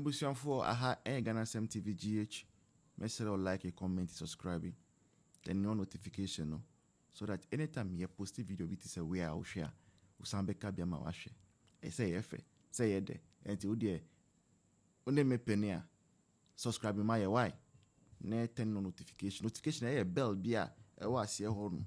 Kwasiafuɔ aha GhanaNsem TV GH. Make sure you like, a comment, subscribe, then no notification no, so that anytime you post a video, it is a way I will share. Usambeka biama washe. Say efe, say yede. Until there, only me penia. Subscribe my why. Ne turn no notification. Notification a bell bia. Was here home.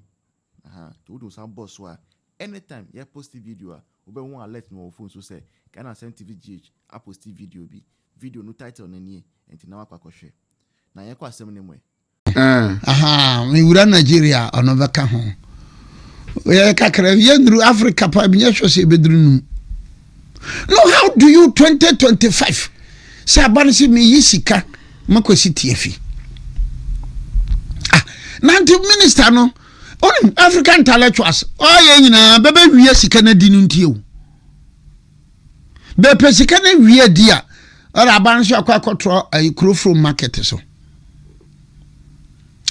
To do some boss wa. Anytime you post a video, ube won't let no phone so say GhanaNsem TV GH. I post a video be. Video no title nani enti na wakwa share. Na yekwa asem ne mwe. Mi wura Nigeria ono beka ho. We kakra yendru Africa pa binya hwose bedru num. No, how do you 2025? Say aban si me yisika makosi tiefi. Nanti minister no on African intellectuals. Ye nyina bebe wiye sika na di nu ntie o. Be pesika na wiye dia. Ora aban so akwa kotro ayikro from market so.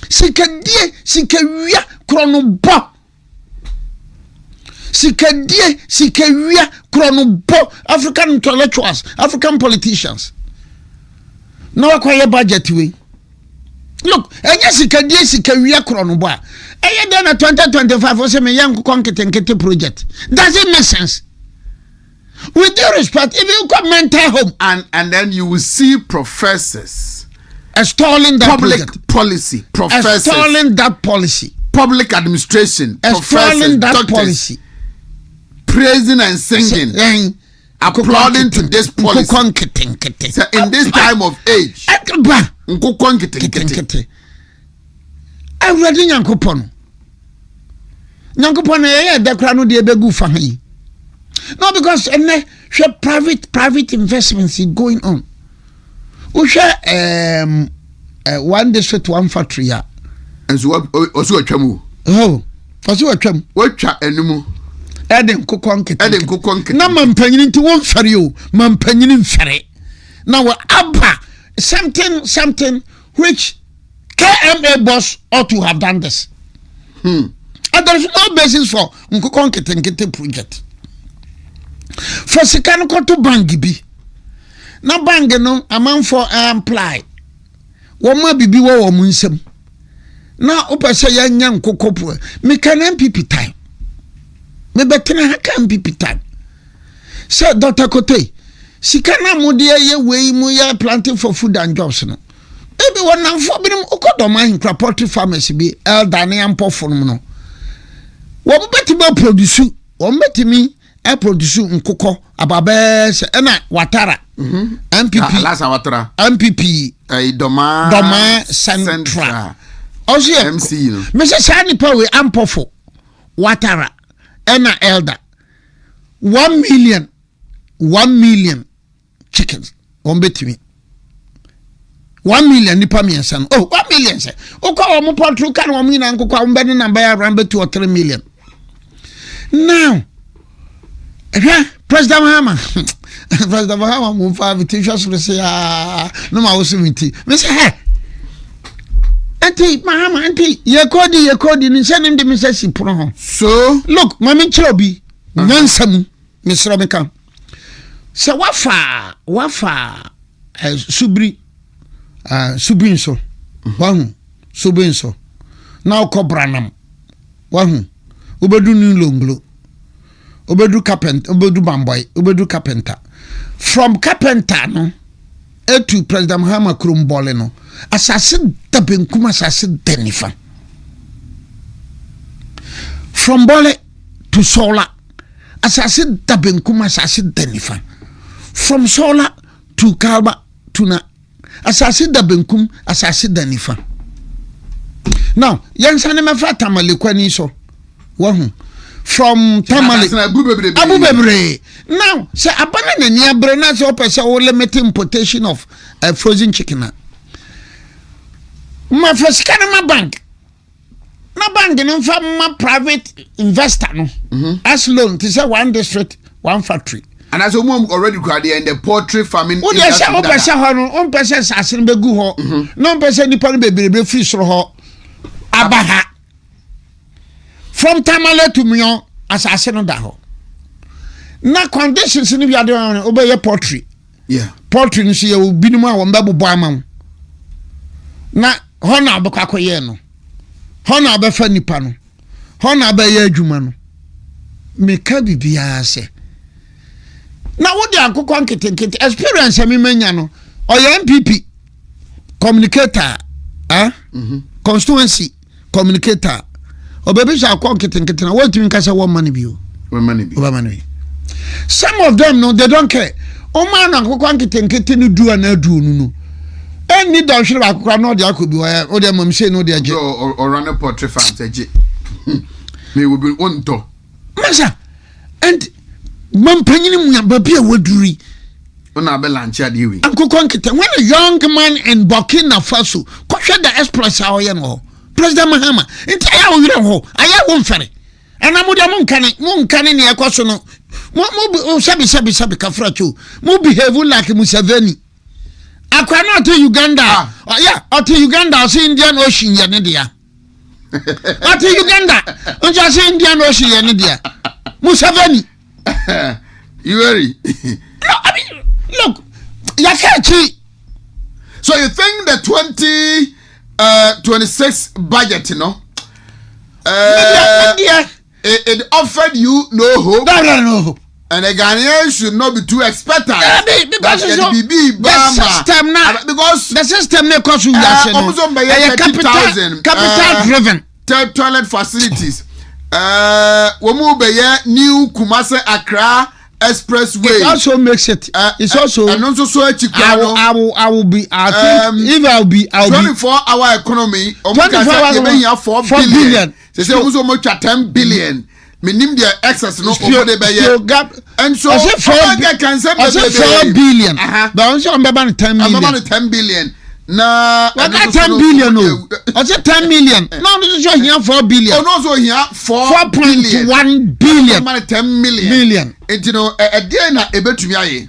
Sika die sika wia krono bo. Sika die sika wia krono bo. African intellectuals, African politicians. No akwa budget we. Look, enya sika die sika wia krono bo. Eye dey na 2025 o se me Nkoko nkitikiti project. Does it make sense? With due respect, if you come mental home and then you will see professors installing that public project. Policy, professors installing that policy, public administration, installing that doctors, policy, praising and singing, applauding to this policy. So in this time of age, Nkoko nkitikiti. I read Nyankopon. Nyankopon ye dekra no de begu fa han. No, because private investments is going on. We share one district, one factory. And so also a chamu. Oh, also a chum. What chat anymore? Eden Kokon. Now, man penning into one for you, man penning in ferry. Now, Abba, something which KMA boss ought to have done this. And there is no basis for Nkoko nkitikiti project. For sikano koto bangi bi na bangi no amanfo apply wo ma bibi wo mo nsem na opese ya nya Nkoko po me kan MPP time me betena ha kan MPP time say Dr. Kote sikana mode ye wei mu ya planting for food and jobs no maybe one na for binim okodo man poultry farmers bi elder ne ampofo no wo beti ba produce wo metimi I produce Nkoko ababes ena watara MPP last watara MPP doma central also MC me say sani pa we ampofo watara ena elder 1 million chickens on betimi 1 million nipa mi ensan 1 million say okwa mo poultry kan wo mi na Nkoko wo be na buy around 2 or 3 million now. President Mahama move for invitations to say no ma was meeting. Me say hey Auntie Mahama auntie ye kodi ni send him the message pro. So look mama chirobi nyansam Mr. Meka. So wafa subrinso wahu subrinso na okobranam wahu obedu ni longlo obedu carpenter obedu bamboy obedu carpenter from carpenter no to President Mahama Krumbole no asase dabenkum asase denifa from Bole to Sola asase dabenkum asase denifa from Sola to Kalba to na asase dabenkum asase denifa now yansane mefa tamale kwani so wahu from Tamale Abu Bebre. Now, say abana ni abrena so pesa o limit importation of frozen chicken. Ma fresikana ma bank. Na bank no fa ma private investor no. As loan to say one district, one factory. And as mom already graduated in the poultry farming. O dey say o pesa ho no, o pesa sasin begu ho. No pesa nipa no bebrebe free soro ho. Abaha. From Tamale to Mion, assassin on that. Now conditions in the other obey poultry. Yeah. poultry no so ye obinim a won bebo ama na ho na abekwa koye no ho na abefa nipa no ho na abaye adwuma no meka bibia se na wo de Nkoko nkitinkiti experience me manya no oye MPP communicator constituency communicator obebi sha Nkoko nkitinkiti na what you mean kasa one money bio some of them no they don't care o man Nkoko nkitinkiti no du na du no any don't share akukra no de akobi o de mam say no de age or run a portrait fans age me will be on to masa and mampanyini mu ya babi a waduri ona be lancha de wi Nkoko nkitinkiti when a young man in Burkina Faso kwhwe the exploits a oye no President Mahama entire wo wire ho aya wo mfere ana mo de mo nkane ne ekoso no mo sabi kafra chu mo behave like Museveni akwa na to Uganda to Uganda so Indian Ocean ye ne dia to Uganda unja so Indian Ocean ye ne dia Museveni you worry no I mean look yakachi so you think the 2026 budget it offered you no hope no hope and the Ghanaians should not be too expectant because the system may cost you capital driven toilet facilities new Kumasi Accra Expressway. It also makes it. It's also. And also so I will be. I think if I'll be 24-hour economy. 24 hours. 4 billion. They say almost much at 10 billion. Minim their excess no over the bay. And so I said 4 billion. But also I'm about 10 million. I'm about 10 billion. Nah, what 10 billion? No, I said 10 million. No, this is here 4 billion. Oh, no, so here 4.1 billion. 10 million. And you know, a day na ebe to me.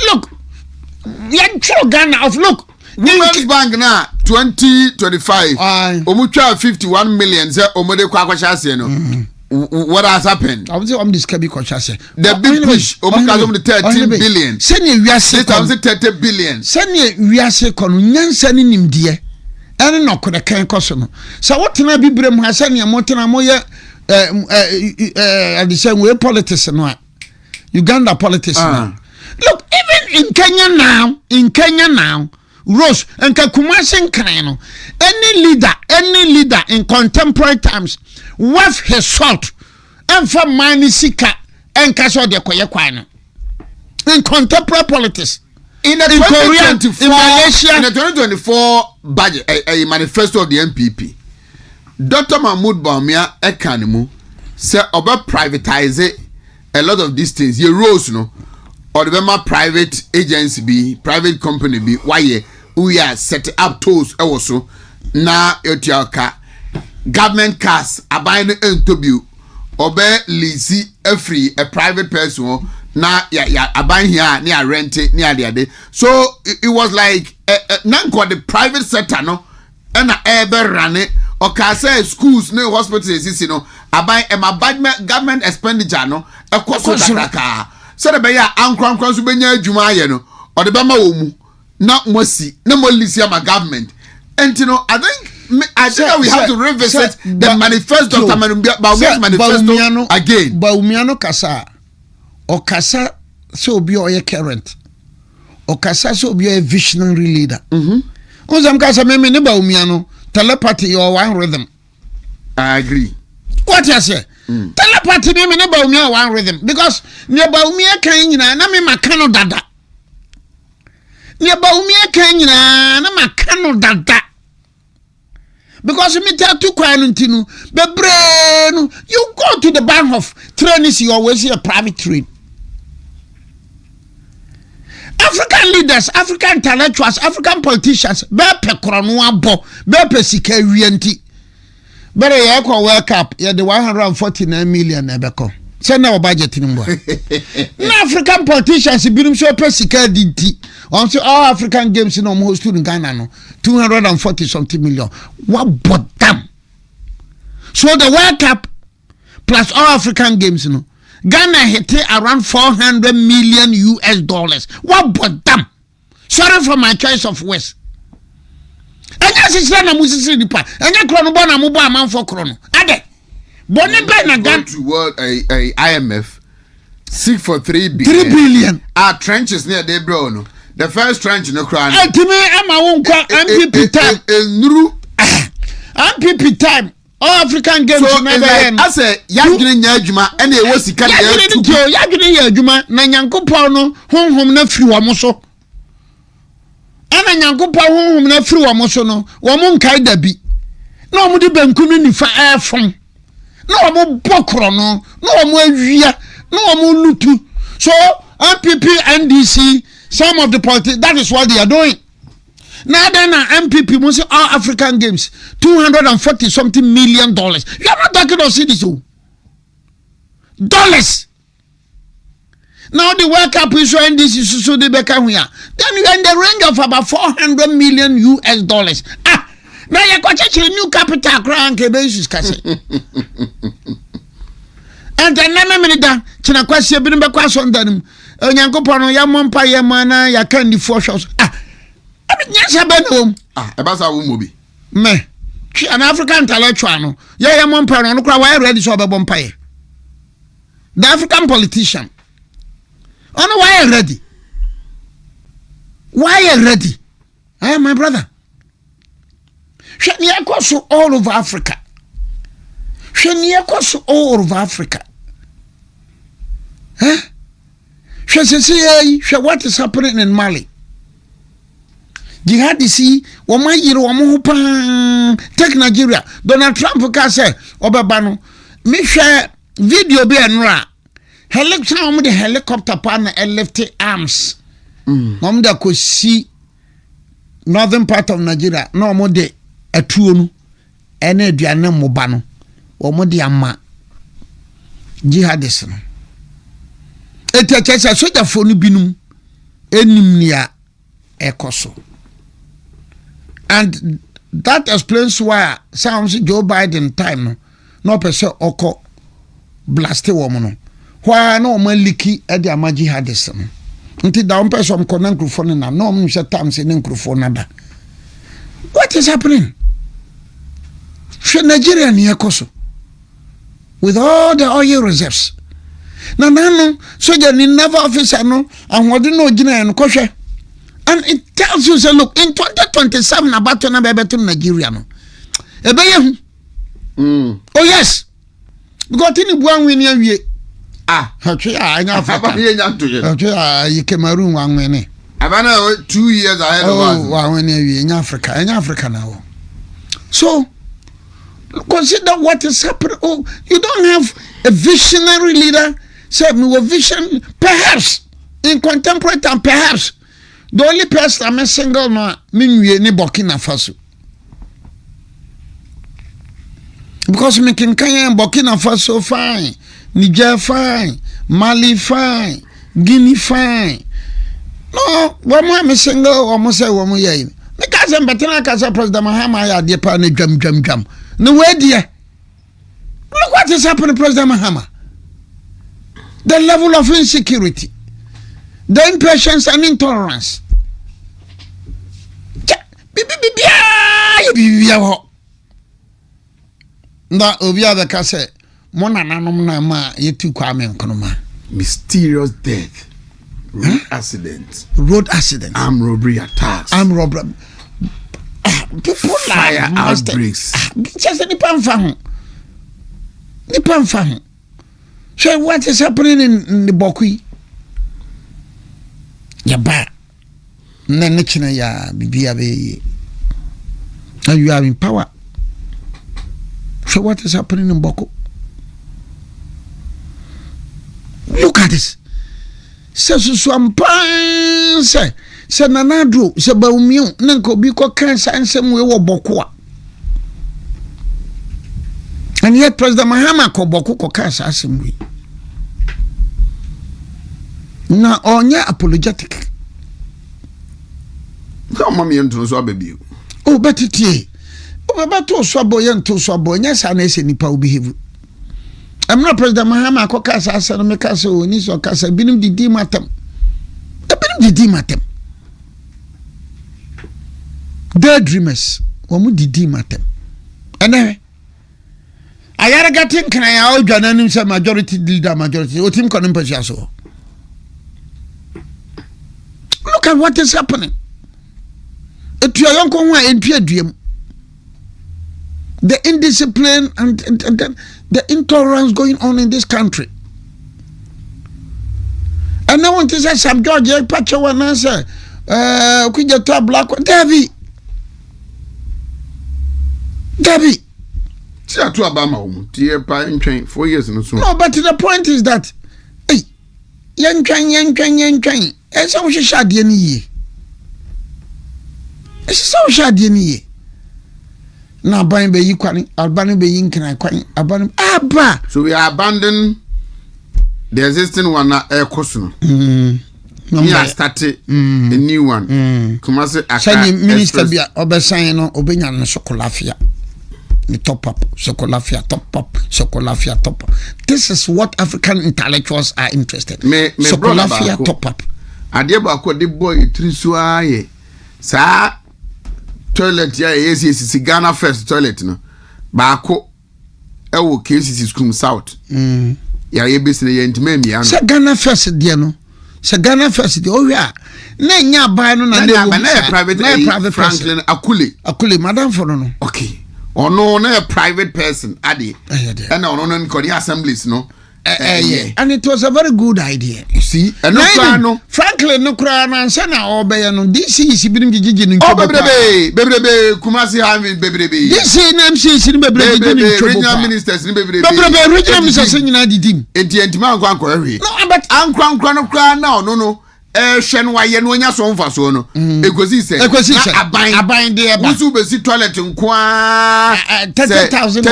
Look, young Ghana of look. Women's Bank na 2025. Omucha 51 million. Say omode kwa kwa shase no. What has happened? I would say I'm describing conscious. The big push omuka the 13 billion. Send you we are say 30 billion. Send you we are say kono nyansa ni nimdie. Ene no ko de kan koso no. So what na bibrem ha send you motena moye the same way politics no. Uganda politics now. Look, even in Kenya now, Rose and Kumasi Nkano, any leader in contemporary times worth his salt and for money seeker and Kaso de Koyakwano. In contemporary politics. In the 2024 budget, a manifesto of the MPP, Dr. Mahmoud Bawumia Ekanimu said about privatize a lot of these things. You rose no, or the private agency be private company be why we are set up tools also na yotiaka government cars aban entobio obe lease free a private person na ya aban here near rent near the so it was like nanko the private sector no and ebe run or say schools no hospitals you know aban government expenditure no e koso dakaka so the be ya ankran so benya adwuma ye no or the bema wo mu na mosi na molisi ama government and you know I think we have to revisit the manifesto manifesto again. Bawumia kasa o kasa so obi o ye current o kasa so obi o visionary leader ozam kasa me ne Bawumia no telepathy or one rhythm. I agree. What you say? Telepathy me ne Bawumia one rhythm because ne Bawumia kan nyina na me makano dada. Ne Bawumia kan nyina na makano dada. Because me tell to quarantine, bebre you go to the bank of trainings, you always see a private train. African leaders, African intellectuals, African politicians, bepe kronwa bo, bepe sikarienti. Bere ye ko wake up, ye the 149 million ebeko. Send our budget in more. African politicians, birum so pe sikadinti. On all African games in almost in Ghana no 240 something million. What but them? So the World Cup plus all African games, Ghana hit around $400 million. What but them? Sorry for my choice of words. Anya sisira na musisiri nipa. Anya krono bo na mubo amanfo krono. Ade. Boni be na gan to world IMF seek for 3 billion. 3 billion. Our trenches near they bro no. The first trench no crown. Ultimate ama won kwa MPP time. MPP time. All African games so never end. I say yadwene nya adwuma and e wo sika ya yadwene ya adwuma na Nyankopɔn no honhom na firi wo mo so. Ana Nyankopɔn honhom na firi wo mo so no, wo mo nkai da bi. Na wo mo de banku no nifa afom. Na wo mo bokro no, na wo mo awia, na wo mo lutu. So MPP NDC, some of the politics, that is what they are doing. Now then, MPP must say all African games, $240 something million. You are not talking of cities, dollars. Now the World Cup is so NDC so they become here. Then you are in the range of about $400 million US. Ah, now you got a new capital crown cabases cassette. And then never minute down, China Kwasiafuɔ been back on them. Nyankopɔn ya mompa ye mana ya kan di 4 shots. Ah, yes, I ebasa wo mobi. Me, an African intellectual no. Ya mompa no kra why ready so be bompa ye. The African politician. Oh, why are ready? Why are ready? Eh, my brother. She all over Africa. She all over Africa. Huh? She say, what is happening in Mali? Jihadisi, wama yiro wama hupa, take Nigeria. Donald Trump ka say, Obabano, me share video be anra. The helicopter partner and left arms. Da ko see northern part of Nigeria. No more de a tuonu. Ene duane mobano. Omo de ama jihadist no. Etechesa soja fonu binum enim nia ekoso. And that explains why sounds Joe Biden time no person oko blast woman no. Why no man liki e de ama jihadist no. Nti da person ko na nkrufo na no mo hwe tam se na nkrufo na da. What is happening? Nigeria ni ekoso. With all the oil reserves. Na no soldier ni naval officer no and what no gina no kohwe. And it tells you say look in 2027 about to na be to Nigeria no. Ebeye hu. Oh yes. Because in buan we ni awie. Ah, hatwe anya Africa. You Cameroon wan we ni. Abana 2 years ahead of us. Oh, wan we ni awie in Africa now. So consider what is happening. Oh, you don't have a visionary leader. Say me vision, perhaps in contemporary time, perhaps the only person I'm a single no minwie ni Burkina Faso. Because me can Burkina Faso fine, Niger fine, Mali fine, Guinea fine. No, one more me single or say one more year. Because I'm better like as a President Mahama ya de pa ne jam. No way dear. Look what is happening to President Mahama. The level of insecurity, the impatience and intolerance. Na obia the kase mona nanom na ma yetu kwame nkonoma. Mysterious death. Road accidents. Armed robbery attacks. People fire outbreaks. Just any pan fan. So what is happening in the Bokui? Ya ba. Nenechina ya bibia be. And you are in power. So what is happening in Boko? Look at this. So say nanadro say baumio nanko bi ko cancer nsem we wo Boko. And yet President Mahama ko Boko ko cancer assembly. Na onya apologetic. No mama yento so ababi. Oh betiti. O baba to so aboye nto so aboye sa na ese nipa o behave. I'm not President Mahama ko cancer asem me cancer oni so cancer binim didi matem. Binim didi matem. daydreamers wɔn didi matem ɛnɛ ayara gatin kan ya o GhanaNsem say majority leader majority o tim kono mpɛsia so. Look at what is happening. Etua yonko ho a entua duam. The indiscipline and the intolerance going on in this country. And now want to say some George Pacha one answer. Could you tell black Debbie? See a 2 Obama, dear pine train 4 years and so. No, but the point is that hey, young train. It's so shad ye. It's so shad ye. Now buying be you quani, Albany be yin can I quani, Albany Abba. So we are abandoning the existing one air cushion. We are started a new one. Kumasi Akani Minister be Obesayano Obenyan Sokolafia. The top up, Sokolafia, top up, Sokolafia, top up. This is what African intellectuals are interested. Sokolafia, top up. Adeɛ baako de boy trisua ye saa toilet ya yesi Ghana first toilet no baako ewo KCC school south ya ye besine ye ntime mia no se Ghana first de no se Ghana first de o hwa na nya aban no na private Franklin Akule madam for no okay ono na private person ade and ono no nkodi assemblies no. And it was a very good idea. You see, and no Franklin no cry and Sana obey no DC is been giving baby Kumasi having baby DC NMC in regional ministers in baby regional ministers in the team. Entientima kwanko every no but ankwan cry now no hwen waye no nya so mfa so no egosi se aban there wusu be si toilet nkwa 30,000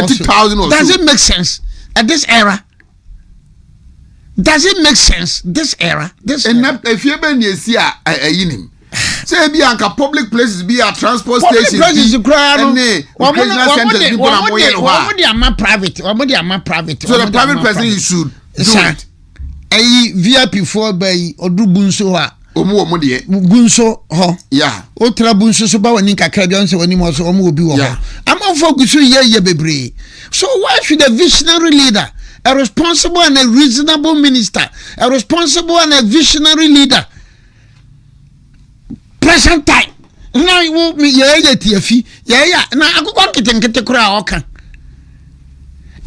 does it make sense at this era? Does it make sense this era? If you been you see a yinim. Say be anka public places be a transport station. Places to cry. Private. So the private person you should do it. VIP for by odu bunso ha. Omo de. Bunso ho. Yeah. Otra bunso so ba wani kakra bi onse wani mo so omo obi wo ho. Am for gusu ye bebre. So why should a visionary leader, a responsible and a reasonable minister, a responsible and a visionary leader, present time? Now you will me yeah TFI. Yeah. Now I go kete kura oka.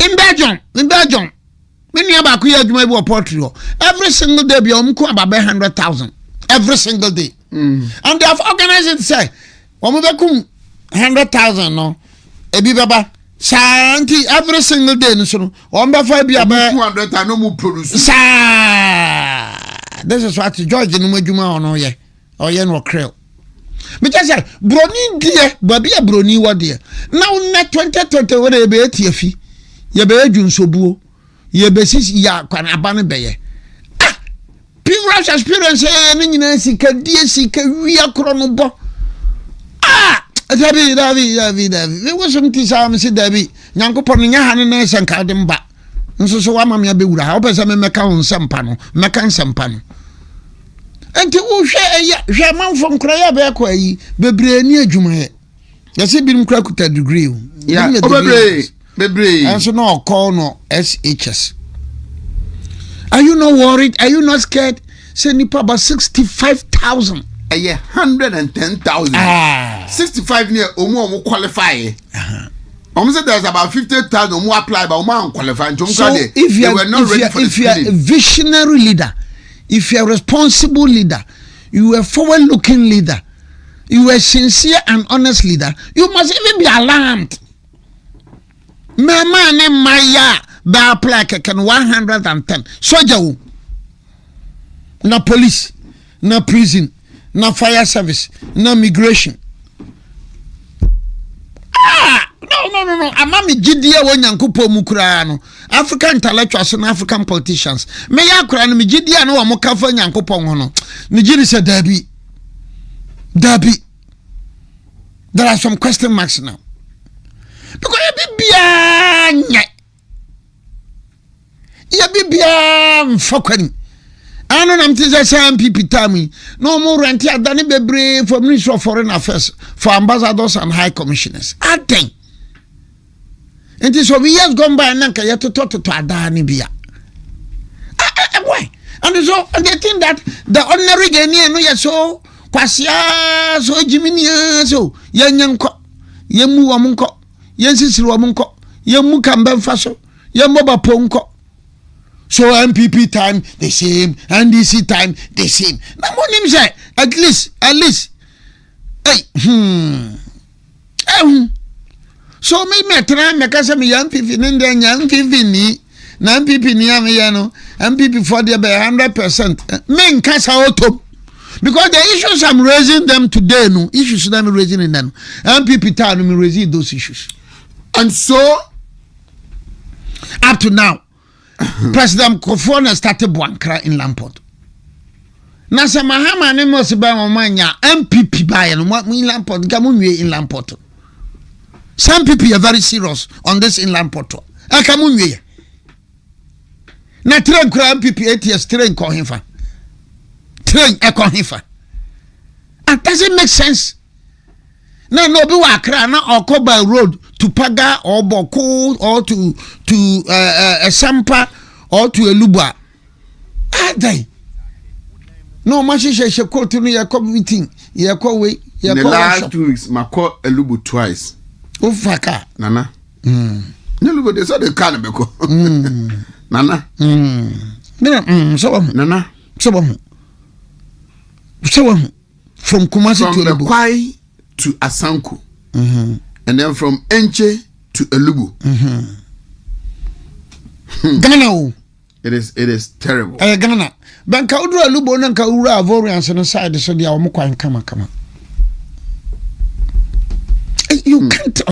In Belgium. Many about you portrait. Every single day be about 100,000. Every single day. And they have organized it say, Omubekum 100,000 no. Ebi baba. Santi every single day no so. Ombefa be about 200,000 no more produce. This is what George no madwuma ono ye. Oye no creel. Me just say broni die, baby a broni wa die. Now net 2020 we dey be etiafi. Ye be adwunsobuo. Ye besis ya kwan abane beye. Previous experience ni nyina sika die sika wi akro no bo. David. We was something sam say David. Nyankopon nya hane na senka de mba. Nso so wa mamya bewura ha. Opese me meka ho nsempa no. Meka nsempa no. Enti wo hwe manfo nkra ya be kwa yi bebre ni adwuma ye. Yesi bi nkra kuta degree. Yeah, bebre. And so no call no SHS. Are you not worried? Are you not scared? Say nipa about 65,000. A year 110,000. 65 near omo qualify. Almost there's about 50,000 more apply, but omo qualify. So if you are a visionary leader, if you are a responsible leader, you are a forward-looking leader, you are a sincere and honest leader, you must even be alarmed. Mama ne maya ba apply can 110. Soldier, na police, na prison, na fire service, na migration. No. Amami GDM wo Nyankopon mu kura no. African intellectuals and African politicians. Me ya kura no me GDM no wo mo kafa Nyankopon ho no. Me giri say Dabi. There are some question marks now. Because ya bibia mfokwani. I don't know to say MPP time. No more rent adani bebre for Ministry of Foreign Affairs, for ambassadors and high commissioners. I think. It is over years gone by and nanka yet to talk to adani bia. Why? And so they think that the ordinary Ghanaian no so kwasia so jiminia so yanyanko yemu wamunko yensisiru wamunko yemu kambemfa so yemu baponko. So MPP time the same, NDC time the same. Now what him say? At least. Hey, So me try me kasa me MPP nende MPP ni na MPP ni no MPP for the 100%. Me kasa auto because the issues I'm raising them today no issues that I'm raising in them MPP time me raising those issues. And so up to now President Kofona started Buankra in Lamport. Nasa Mahama ne must be manya MPP by and what in Lamport, Gamunwe in Lamport. Some people are very serious on this in Lamport. Akamunwe. Na train kura MPP ATS train ko himfa. Train hifa. And doesn't make sense. No be Accra na Okoba road to Paga or Boko or to Sampa or to Elubwa. Are they? No, Mashisha Shako to me a meeting. Yako in the last 2 weeks, Mako Elubu twice. Oh, Faka. Nana. Nelubu, they saw the Kanabeko. Nana. So, Nana. So, from Kumasi to the Kwai to Asanko. And then from Enche to Elubu. Ghana. It is terrible. Ghana. Banka udru Elubu nanka ura avorians on the side so they are kama. You can't